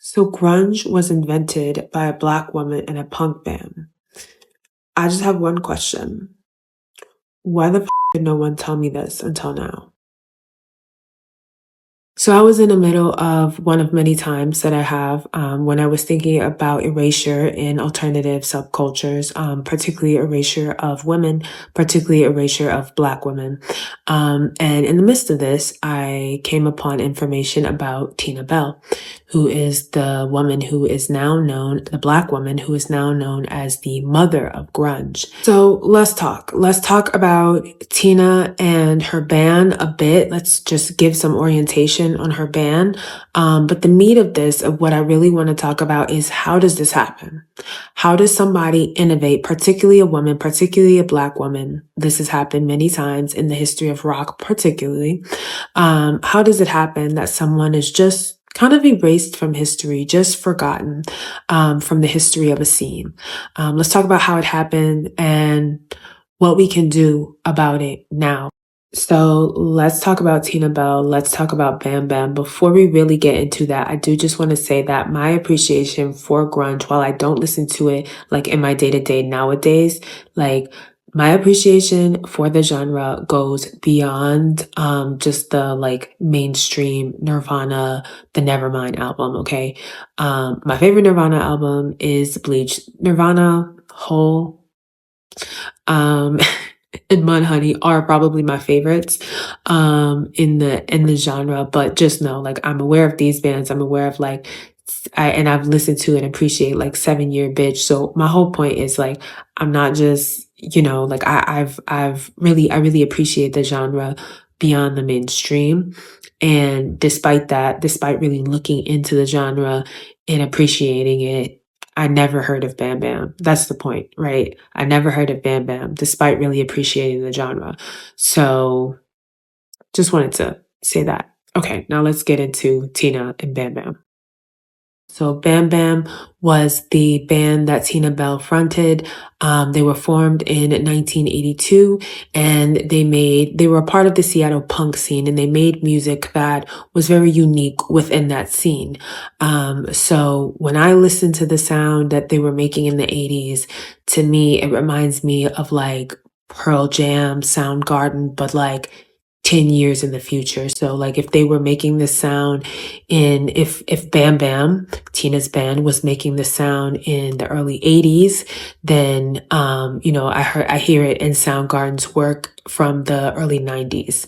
So grunge was invented by a black woman in a punk band. I just have one question. Why the did no one tell me this until now? So I was in the middle of one of many times that I have when I was thinking about erasure in alternative subcultures, particularly erasure of women, particularly erasure of black women. And in the midst of this, I came upon information about Tina Bell, who is the woman who is now known, the black woman who is now known as the mother of grunge. So let's talk. Let's talk about Tina and her band a bit. Let's just give some orientation on her band. But the meat of this, of what I really want to talk about is how does this happen? How does somebody innovate, particularly a woman, particularly a black woman? This has happened many times in the history of rock, particularly. How does it happen that someone is just kind of erased from history, just forgotten from the history of a scene? Let's talk about how it happened and what we can do about it now. So let's talk about Tina Bell. Let's talk about Bam Bam. Before we really get into that, I do just want to say that my appreciation for grunge, while I don't listen to it like in my day-to-day nowadays, like my appreciation for the genre goes beyond just the like mainstream Nirvana, the Nevermind album, okay? My favorite Nirvana album is Bleach. Nirvana, Whole, um, and Mudhoney are probably my favorites in the genre. But just know, like, I'm aware of these bands. I'm aware of like and I've listened to and appreciate like 7 Year Bitch. So my whole point is like I'm not just, like I really appreciate the genre beyond the mainstream. And despite that, despite really looking into the genre and appreciating it, I never heard of Bam Bam. That's the point, right? I never heard of Bam Bam, despite really appreciating the genre. So just wanted to say that. Okay, now let's get into Tina and Bam Bam. So Bam Bam was the band that Tina Bell fronted. They were formed in 1982 and they were a part of the Seattle punk scene and they made music that was very unique within that scene. So when I listen to the sound that they were making in the 80s, to me, it reminds me of like Pearl Jam, Soundgarden, but like 10 years in the future. So like if they were making this sound if Bam Bam, Tina's band, was making the sound in the early 80s, then I hear it in Soundgarden's work from the early 90s.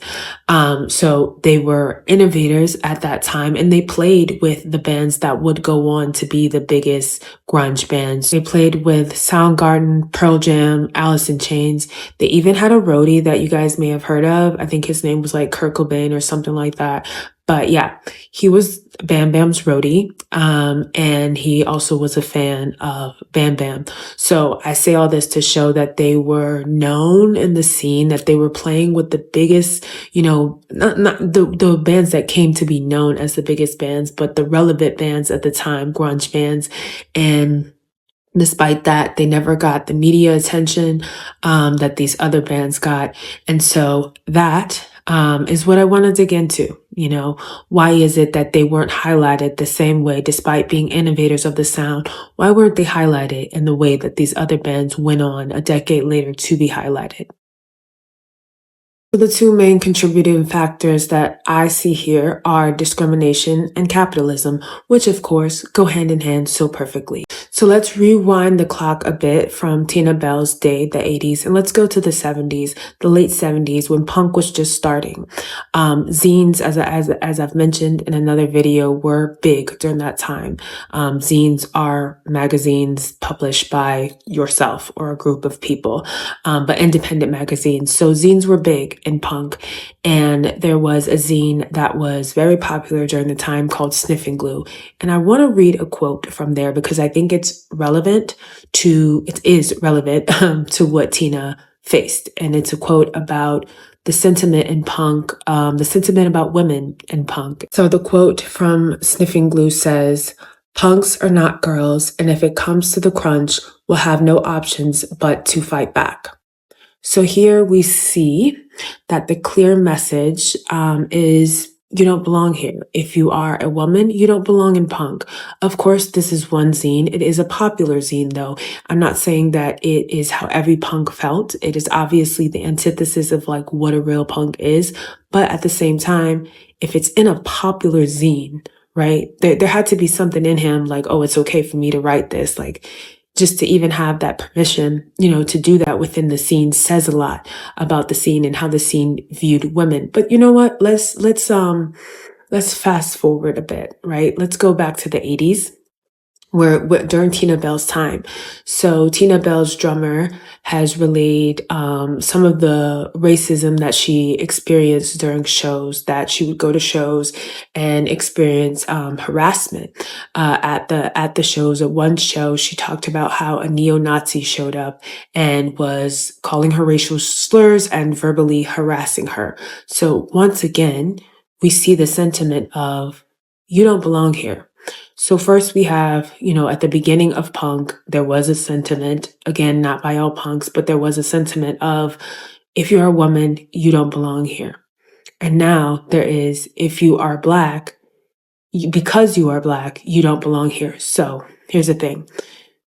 So they were innovators at that time and they played with the bands that would go on to be the biggest grunge bands. They played with Soundgarden, Pearl Jam, Alice in Chains. They even had a roadie that you guys may have heard of. I think his name was like Kurt Cobain or something like that. But yeah, he was Bam Bam's roadie. And he also was a fan of Bam Bam. So I say all this to show that they were known in the scene, that they were playing with the biggest, not the bands that came to be known as the biggest bands, but the relevant bands at the time, grunge bands. And despite that, they never got the media attention that these other bands got. And so that is what I want to dig into. Why is it that they weren't highlighted the same way, despite being innovators of the sound? Why weren't they highlighted in the way that these other bands went on a decade later to be highlighted? The two main contributing factors that I see here are discrimination and capitalism, which of course go hand in hand so perfectly. So let's rewind the clock a bit from Tina Bell's day, the 80s, and let's go to the 70s, the late 70s, when punk was just starting. Zines, as I've mentioned in another video, were big during that time. Zines are magazines published by yourself or a group of people, but independent magazines. So zines were big in punk. And there was a zine that was very popular during the time called Sniffing Glue. And I want to read a quote from there because I think it is relevant to what Tina faced. And it's a quote about the sentiment in punk, the sentiment about women in punk. So the quote from Sniffing Glue says, "Punks are not girls, and if it comes to the crunch, we'll have no options but to fight back." So here we see that the clear message is you don't belong here. If you are a woman, you don't belong in punk. Of course, this is one zine. It is a popular zine, though. I'm not saying that it is how every punk felt. It is obviously the antithesis of like what a real punk is. But at the same time, if it's in a popular zine, right, there had to be something in him like, oh, it's okay for me to write this. Like, just to even have that permission, to do that within the scene says a lot about the scene and how the scene viewed women. But you know what? Let's fast forward a bit, right? Let's go back to the 80s where during Tina Bell's time. So Tina Bell's drummer has relayed some of the racism that she experienced during shows, that she would go to shows and experience harassment at the shows. At one show, she talked about how a neo-Nazi showed up and was calling her racial slurs and verbally harassing her. So once again, we see the sentiment of, you don't belong here. So first we have, at the beginning of punk, there was a sentiment, again, not by all punks, but there was a sentiment of, if you're a woman, you don't belong here. And now there is, if you are Black, because you are Black, you don't belong here. So here's the thing.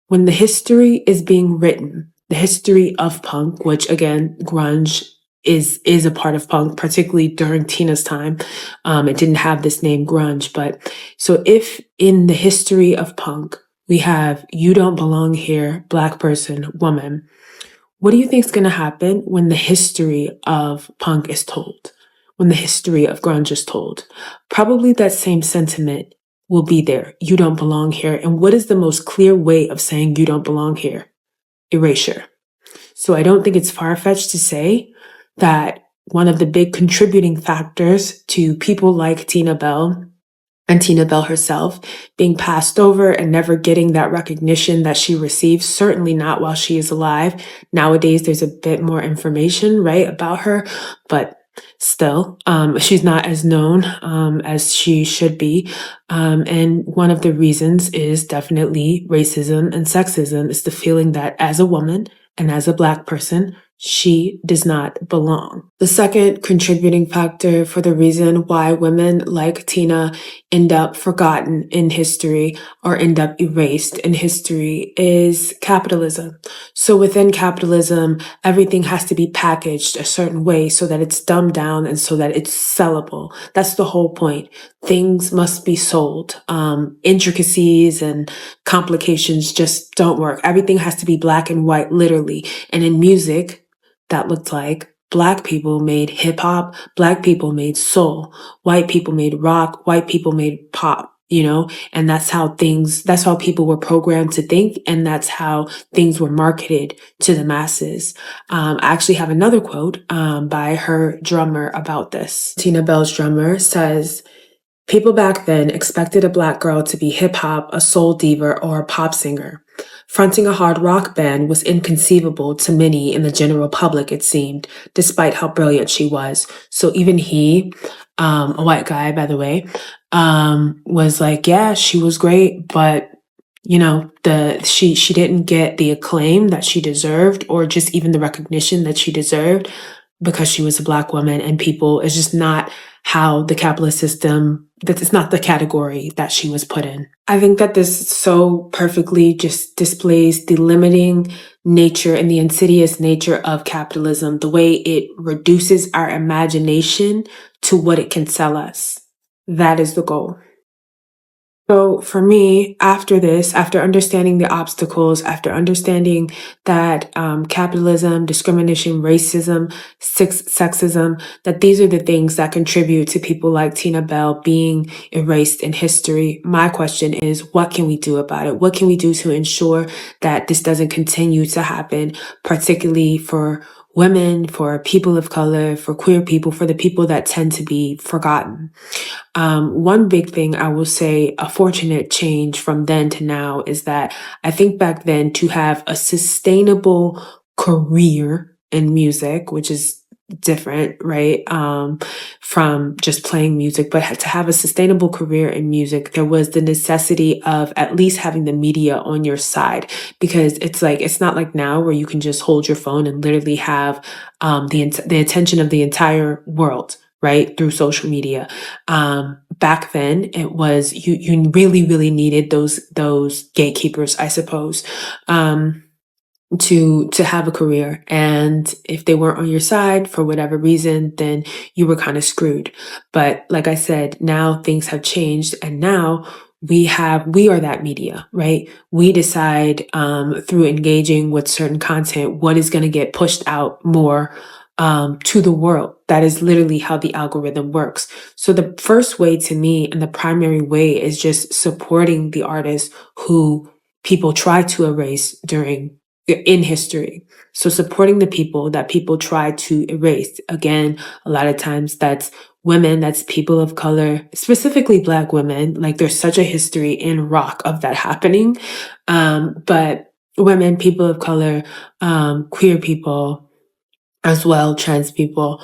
When the history is being written, the history of punk, which again, grunge is a part of punk, particularly during Tina's time. It didn't have this name grunge, but so if in the history of punk, we have you don't belong here, Black person, woman, what do you think is going to happen when the history of punk is told? When the history of grunge is told? Probably that same sentiment will be there. You don't belong here. And what is the most clear way of saying you don't belong here? Erasure. So I don't think it's far-fetched to say that one of the big contributing factors to people like Tina Bell and Tina Bell herself being passed over and never getting that recognition that she receives, certainly not while she is alive. Nowadays, there's a bit more information, right, about her, but still, she's not as known as she should be. And one of the reasons is definitely racism and sexism. It's the feeling that as a woman and as a Black person, she does not belong. The second contributing factor for the reason why women like Tina end up forgotten in history or end up erased in history is capitalism. So within capitalism, everything has to be packaged a certain way so that it's dumbed down and so that it's sellable. That's the whole point. Things must be sold. Intricacies and complications just don't work. Everything has to be black and white, literally. And in music, that looked like Black people made hip hop, Black people made soul, white people made rock, white people made pop, and that's how people were programmed to think. And that's how things were marketed to the masses. I actually have another quote by her drummer about this. Tina Bell's drummer says, people back then expected a Black girl to be hip hop, a soul diva, or a pop singer. Fronting a hard rock band was inconceivable to many in the general public, it seemed, despite how brilliant she was. So even he, a white guy, by the way, was like, yeah, she was great, but she didn't get the acclaim that she deserved, or just even the recognition that she deserved, because she was a Black woman, and it's just not how the capitalist system, that it's not the category that she was put in. I think that this so perfectly just displays the limiting nature and the insidious nature of capitalism, the way it reduces our imagination to what it can sell us. That is the goal. So for me, after this, after understanding the obstacles, after understanding that capitalism, discrimination, racism, sexism, that these are the things that contribute to people like Tina Bell being erased in history, my question is, what can we do about it? What can we do to ensure that this doesn't continue to happen, particularly for women, for people of color, for queer people, for the people that tend to be forgotten? One big thing I will say, a fortunate change from then to now, is that I think back then to have a sustainable career in music, which is different, right? From just playing music, but to have a sustainable career in music, there was the necessity of at least having the media on your side, because it's not like now where you can just hold your phone and literally have the attention of the entire world, right? Through social media. Back then it was, you really, really needed those gatekeepers, I suppose. To have a career, and if they weren't on your side for whatever reason, then you were kind of screwed. But like I said, now things have changed, and now we are that media, right? We decide through engaging with certain content what is going to get pushed out more to the world. That is literally how the algorithm works. So the first way, to me, and the primary way, is just supporting the artists who people try to erase during in history. So supporting the people that people try to erase. Again, a lot of times that's women, that's people of color, specifically Black women. Like, there's such a history in rock of that happening. But women, people of color, queer people, as well, trans people,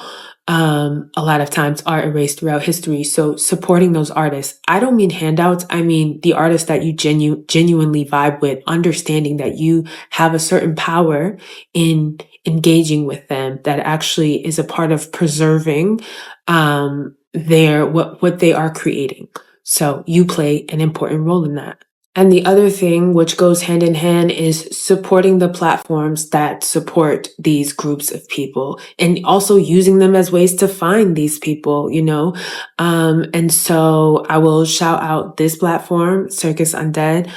a lot of times are erased throughout history. So supporting those artists, I don't mean handouts. I mean the artists that you genuinely vibe with, understanding that you have a certain power in engaging with them, that actually is a part of preserving what they are creating. So you play an important role in that. And the other thing, which goes hand in hand, is supporting the platforms that support these groups of people, and also using them as ways to find these people, you know? And so I will shout out this platform, Circus Undead,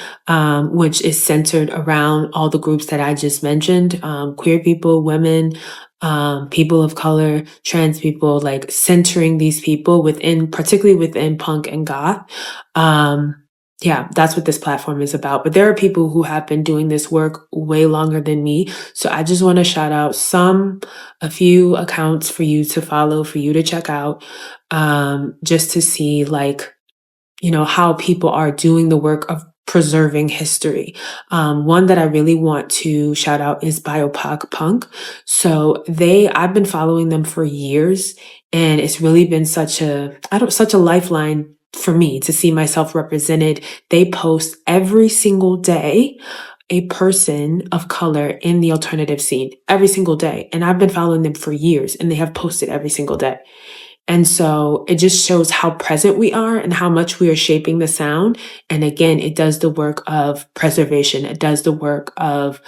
which is centered around all the groups that I just mentioned, queer people, women, people of color, trans people, like centering these people particularly within punk and goth. Yeah, that's what this platform is about. But there are people who have been doing this work way longer than me. So I just want to shout out a few accounts for you to follow, for you to check out, just to see, like, how people are doing the work of preserving history. One that I really want to shout out is BioPac Punk. So I've been following them for years, and it's really been such a lifeline for me to see myself represented. They post every single day a person of color in the alternative scene, every single day. And I've been following them for years, and they have posted every single day. And so it just shows how present we are and how much we are shaping the sound. And again, it does the work of preservation. It does the work of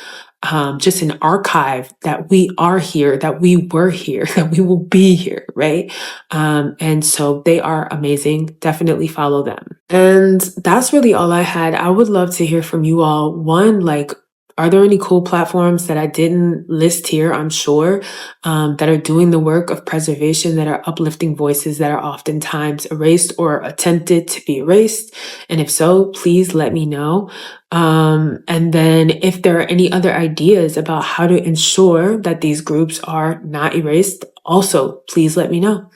just an archive that we are here, that we were here, that we will be here, right? And so they are amazing. Definitely follow them. And that's really all I had. I would love to hear from you all. One, like, are there any cool platforms that I didn't list here? I'm sure, that are doing the work of preservation, that are uplifting voices that are oftentimes erased or attempted to be erased. And if so, please let me know. And then if there are any other ideas about how to ensure that these groups are not erased, also, please let me know.